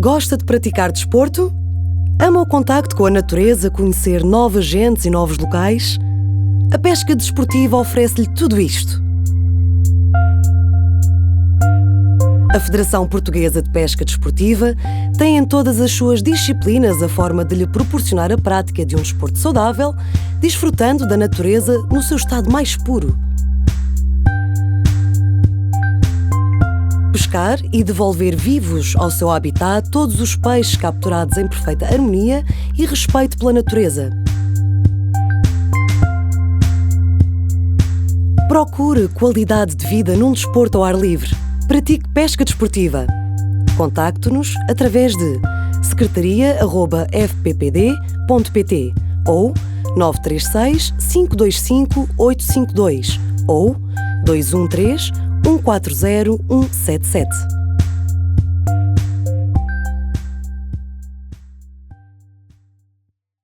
Gosta de praticar desporto? Ama o contacto com a natureza, conhecer novas gentes e novos locais? A pesca desportiva oferece-lhe tudo isto. A Federação Portuguesa de Pesca Desportiva tem em todas as suas disciplinas a forma de lhe proporcionar a prática de um desporto saudável, desfrutando da natureza no seu estado mais puro. Pescar e devolver vivos ao seu habitat todos os peixes capturados em perfeita harmonia e respeito pela natureza. Procure qualidade de vida num desporto ao ar livre. Pratique pesca desportiva. Contacte-nos através de secretaria@fppd.pt ou 936 525 852 ou 213 140 177.